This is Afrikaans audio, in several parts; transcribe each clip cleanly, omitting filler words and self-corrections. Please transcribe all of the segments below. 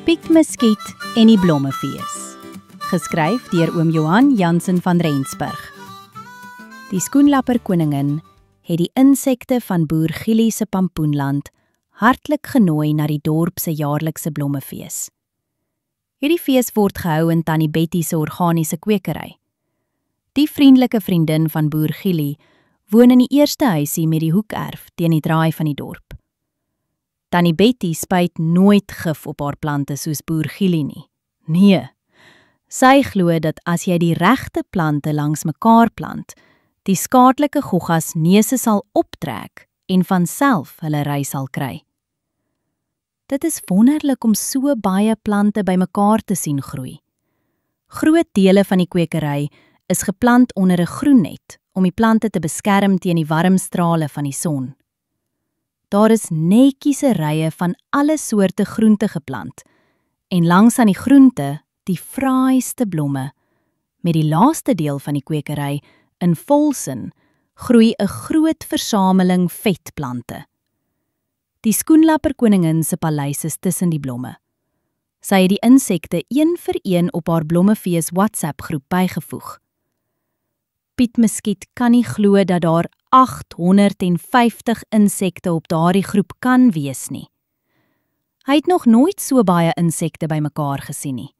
Piet Muskiet en die Blommefees. Geskryf deur oom Johan Jansen van Rensburg. Die skoenlapper koningin het die insekte van boer Gielie se Pampoenland hartlik genooi na die dorp se jaarlikse Blommefees. Hierdie fees word gehou in Tannie Betty se organiese kwekery. Die vriendelike vriendin van boer Gielie woon in die eerste huisie met die hoekerf teen die draai van die dorp. Tannie Betty spuit nooit gif op haar plante soos boer Gielie nie. Nee, sy glo dat as jy die regte plante langs mekaar plant, die skadelike goggas neuse sal optrek en vanself hulle ry sal kry. Dit is wonderlik om so baie plante bymekaar te sien groei. Groot dele van die kwekery is geplant onder 'n groennet om die plante te beskerm teen die warm strale van die son. Daar is netjiese rye van alle soorte groente geplant en langs aan die groente die fraaiste blomme. Met die laaste deel van die kwekery in volsin groei 'n groot versameling vetplante. Die skoenlapper koningin se paleis is tussen die blomme. Sy het die insekte een vir een op haar Blommefees WhatsApp groep bygevoeg. Piet Muskiet kan nie glo dat daar 850 insekte op daardie groep kan wees nie. Hy het nog nooit so baie insekte bymekaar gesien nie.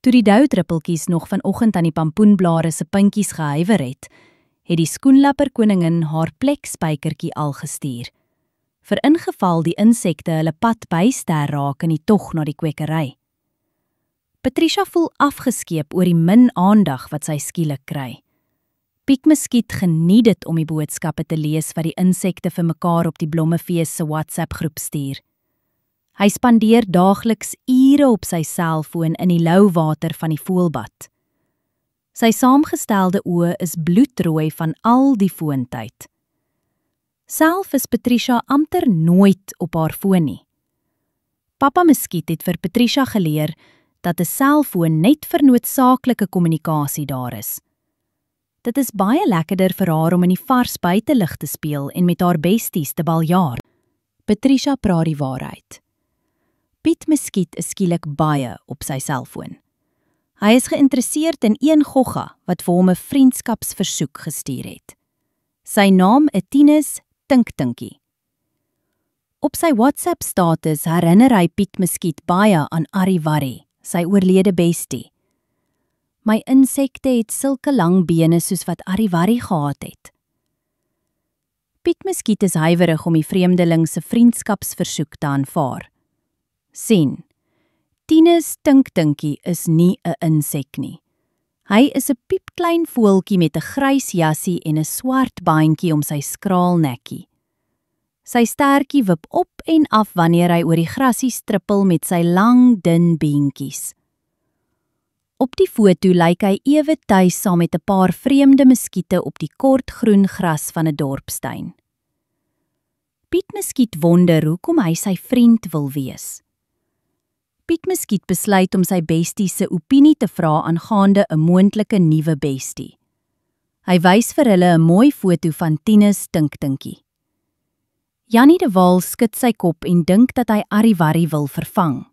Toe die doudruppeltjies nog vanoggend aan die pampoenblare se puntjies gehuiwer het die skoenlapper koningin haar plekspykertjie al gestuur, vir ingeval die insekte hulle pad byster raak in die tog na die kwekery. Patricia voel afgeskeep oor die min aandag wat sy skielik kry. Piet Muskiet geniet dit om die boodskappe te lees wat die insekte vir mekaar op die Blommefees se WhatsApp groep stuur. Hy spandeer daagliks ure op sy selfoon in die lou water van die voëlbad. Sy saamgestelde oë is bloedrooi van al die foontyd. Self is Patricia amper nooit op haar foon nie. Pappa Muskiet het vir Patricia geleer dat 'n selfoon net vir noodsaaklike kommunikasie daar is. Dit is baie lekkerder vir haar om in die vars buitelug te speel en met haar besties te baljaar. Patricia praat die waarheid. Piet Muskiet is skielik baie op sy selfoon. Hy is geïnteresseerd in een gogga wat vir hom 'n vriendskapsversoek gestuur het. Sy naam is Tinus Tinktinkie. Op sy WhatsApp-status herinner hy Piet Muskiet baie aan Ariwari, sy oorlede bestie. My insekte het sulke lang bene soos wat Ariwari gehad het. Piet Muskiet is huiwerig om die vreemdeling se vriendskapsversoek te aanvaar. Sien, Tinus Tinktinkie is nie 'n insek nie. Hy is 'n piepklein voeltjie met 'n grys jassie en 'n swart baantjie om sy skraal nekkie. Sy stertjie wip op en af wanneer hy oor die grasie strippel met sy lang, dun beentjies. Op die foto lyk hy ewe tuis saam met 'n paar vreemde muskiete op die kort groen gras van 'n dorpstuin. Piet Muskiet wonder hoekom hy sy vriend wil wees. Piet Muskiet besluit om sy bestie se opinie te vra aangaande 'n moontlike nuwe bestie. Hy wys vir hulle 'n mooi foto van Tinus Tinktinkie. Jannie de Waal skud sy kop en dink dat hy Ariwari wil vervang.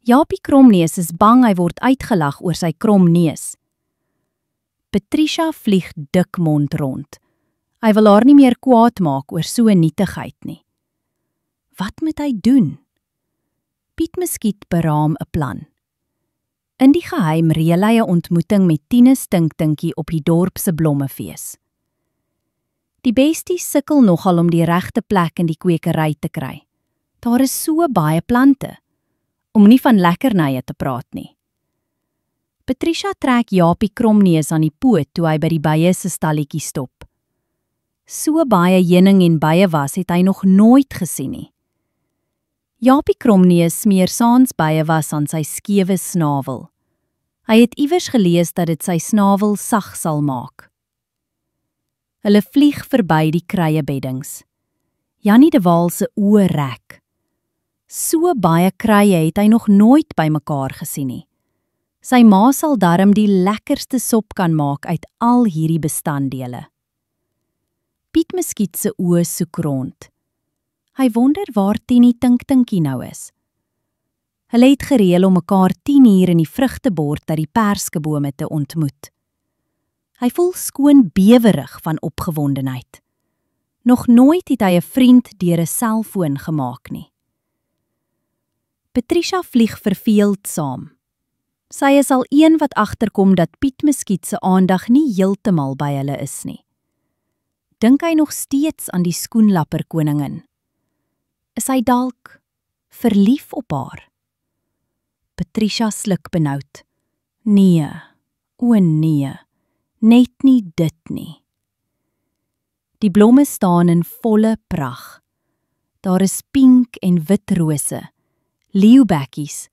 Japie Kromneus is bang hy word uitgelag oor sy krom neus. Patricia vlieg dikmond rond. Hy wil haar nie meer kwaad maak oor so 'n nietigheid nie. Wat moet hy doen? Piet Muskiet beraam 'n plan. In die geheim reël hy 'n ontmoeting met Tinus Tinktinkie op die dorp se Blommefees. Die besties sukkel nogal om die regte plek in die kwekery te kry. Daar is so baie plante, om nie van lekkernye te praat nie. Patricia trek Japie Kromneus aan die poot toe hy by die bye se stalletjie stop. So baie heuning en bye was het hy nog nooit gesien nie. Japie Kromneus smeer saans bye was aan sy skewe snavel. Hy het iewers gelees dat dit sy snavel sag sal maak. Hulle vlieg verby die kruiebeddings. Jannie de Waal se oë rek. So baie kruie het hy nog nooit bymekaar gesien nie. Sy ma sal darm die lekkerste sop kan maak uit al hierdie bestanddele. Piet Muskiet se oë soek rond. Hy wonder waar Tinus Tinktinkie nou is. Hulle het gereël om mekaar 10 uur in die vrugtebord by die perskebome te ontmoet. Hy voel skoon bewerig van opgewondenheid. Nog nooit het hy 'n vriend deur 'n selfoon gemaak nie. Patricia vlieg verveeld saam. Sy is al een wat agterkom dat Piet Muskiet se aandag nie heeltemal by hulle is nie. Dink hy nog steeds aan die skoenlapperkoningin? Is hy dalk verlief op haar? Patricia sluk benoud. Nee, o nee, net nie dit nie. Die blomme staan in volle pragt. Daar is pink en wit rose, leeubekkies,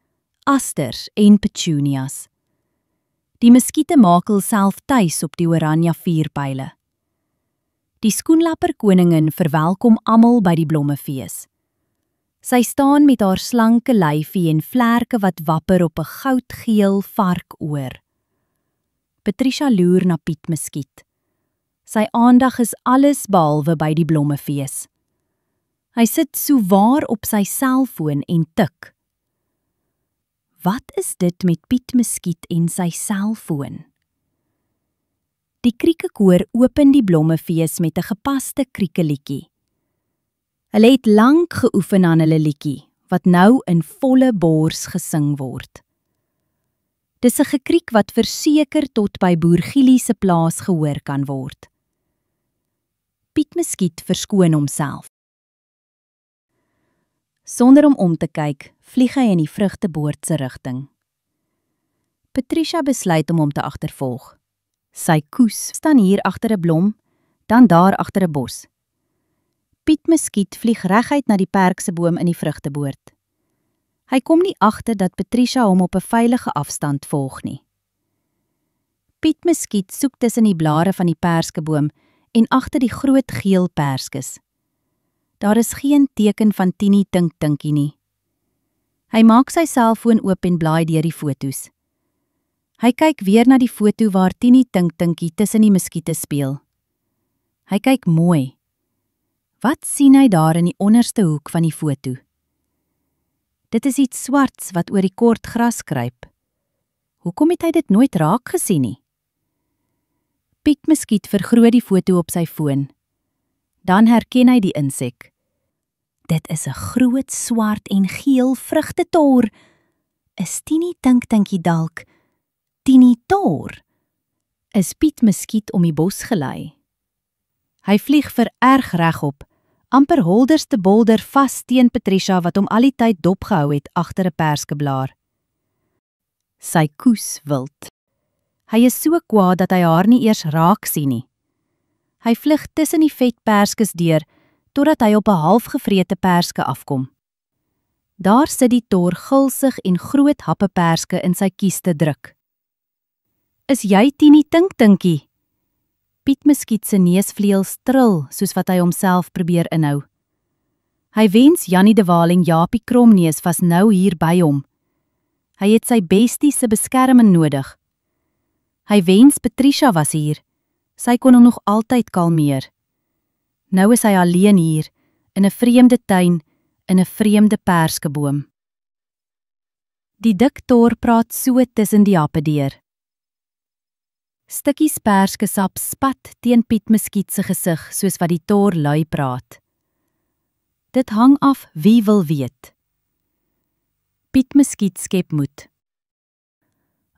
asters en petunias. Die muskiete maak hulself tuis op die oranje vuurpyle. Die skoenlapperkoningin verwelkom almal by die blommefees. Sy staan met haar slanke lyfie en vlerke wat wapper op 'n goudgeel varkoor. Patricia loer na Piet Muskiet. Sy aandag is alles behalwe by die blommefees. Hy sit souwaar op sy selfoon en tik. Wat is dit met Piet Muskiet en sy selfoon? Die kriekekoor open die blommefees met 'n gepaste kriekeliedjie. Hulle het lank geoefen aan hulle liedjie, wat nou in volle bors gesing word. Dis 'n gekriek wat verseker tot by Boer Gielie se plaas gehoor kan word. Piet Muskiet verskoon homself. Sonder om te kyk, vlieg hy in die vrugtebord se rigting. Patricia besluit om hom te agtervolg. Sy koes staan hier agter 'n blom, dan daar agter 'n bos. Piet Muskiet vlieg reguit na die perkseboom in die vrugtebord. Hy kom nie agter dat Patricia hom op 'n veilige afstand volg nie. Piet Muskiet soek tussen die blare van die perskeboom en agter die groot geel perskes. Daar is geen teken van Tini Tink Tinkie nie. Hy maak sy selfoon oop en blaai deur die foto's. Hy kyk weer na die foto waar Tini Tink Tinkie tussen die muskiete speel. Hy kyk mooi. Wat sien hy daar in die onderste hoek van die foto? Dit is iets swarts wat oor die kort gras kruip. Hoekom het hy dit nooit raak gesien nie? Piet Muskiet vergroot die foto op sy foon. Dan herken hy die insek. Dit is 'n groot swart en geel vrugtetor. Is Tini Tink Tinkie dalk Tini Tor? Is Piet Muskiet om die bos gelei? Hy vlieg vererg regop, amper holderste bolder vas teen Patricia wat hom al die tyd dopgehou het agter 'n perskeblaar. Sy koes wild. Hy is so kwaad dat hy haar nie eers raak sien nie. Hy vlug tussen die vet perskes deur, totdat hy op 'n halfgevrete perske afkom. Daar sit die tor gulsig en groot happe perske in sy kies te druk. Is jy Tini Tink Tinkie? Piet Muskiet se neusvleuels tril soos wat hy homself probeer inhou. Hy wens Jannie de Waal en Japie Kromneus was nou hier by hom. Hy het sy bestie se beskerming nodig. Hy wens Patricia was hier. Sy kon hom nog altyd kalmeer. Nou is hy alleen hier, in 'n vreemde tuin, in 'n vreemde perskeboom. Die dik tor praat so tussen die happe deur. Stukkies perskesap spat teen Piet Muskiet se gesig soos wat die tor lui praat. Dit hang af wie wil weet. Piet Muskiet skep moed.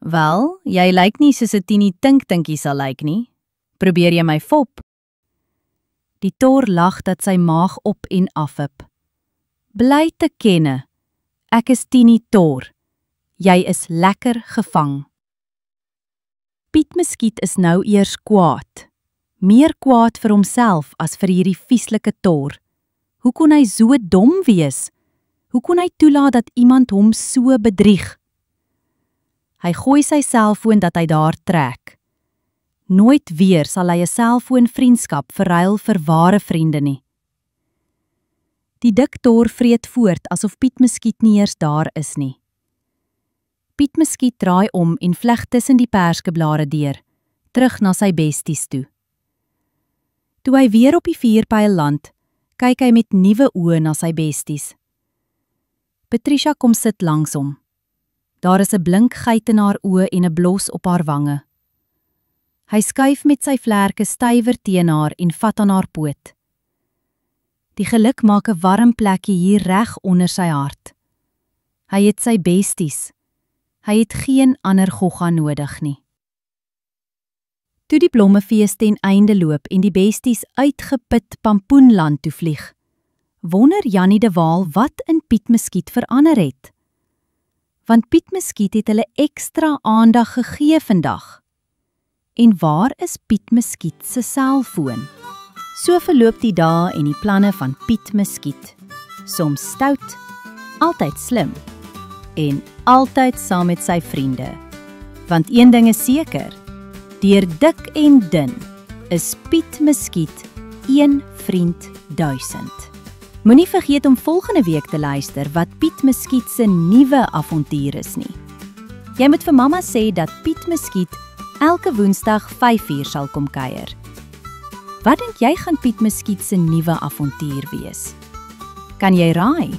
Wel, jy lyk nie soos 'n Tini Tink Tinkie sal lyk nie. Probeer jy my fop? Die tor lag dat sy maag op en afhip. Bly te kenne, ek is Tini Tor. Jy is lekker gevang. Piet Muskiet is nou eers kwaad. Meer kwaad vir homself as vir hierdie vieslike tor. Hoe kon hy so dom wees? Hoe kon hy toelaat dat iemand hom so bedrieg? Hy gooi sy selfoon dat hy daar trek. Nooit weer sal hy 'n selfoonvriendskap verruil vir ware vriende nie. Die dik tor vreet voort asof Piet Muskiet nie eers daar is nie. Piet Muskiet draai om en vleg tussen die perskeblare deur, terug na sy besties toe. Toe hy weer op die vuurpyl land, kyk hy met nuwe oë na sy besties. Patricia kom sit langs hom. Daar is 'n blink geit in haar oë en 'n blos op haar wange. Hy skuif met sy vlerke stywer teen haar en vat aan haar poot. Die geluk maak 'n warm plekkie hier reg onder sy hart. Hy het sy besties. Hy het geen ander gogga nodig nie. Toe die blommefees ten einde loop en die besties uitgeput Pampoenland toe vlieg, wonder Jannie de Waal wat in Piet Muskiet verander het. Want Piet Muskiet het hulle ekstra aandag gegee vandag. En waar is Piet Muskiet se selfoon? So verloop die dae en die planne van Piet Muskiet. Soms stout, altyd slim en altyd saam met sy vriende. Want een ding is seker, deur dik en dun is Piet Muskiet 1 vriend 1000. Moenie vergeet om volgende week te luister wat Piet Muskiet se nuwe avontuur is nie. Jy moet vir mamma sê dat Piet Muskiet elke Woensdag 5uur sal kom kuier. Wat dink jy gaan Piet Muskiet se nuwe avontuur wees? Kan jy raai?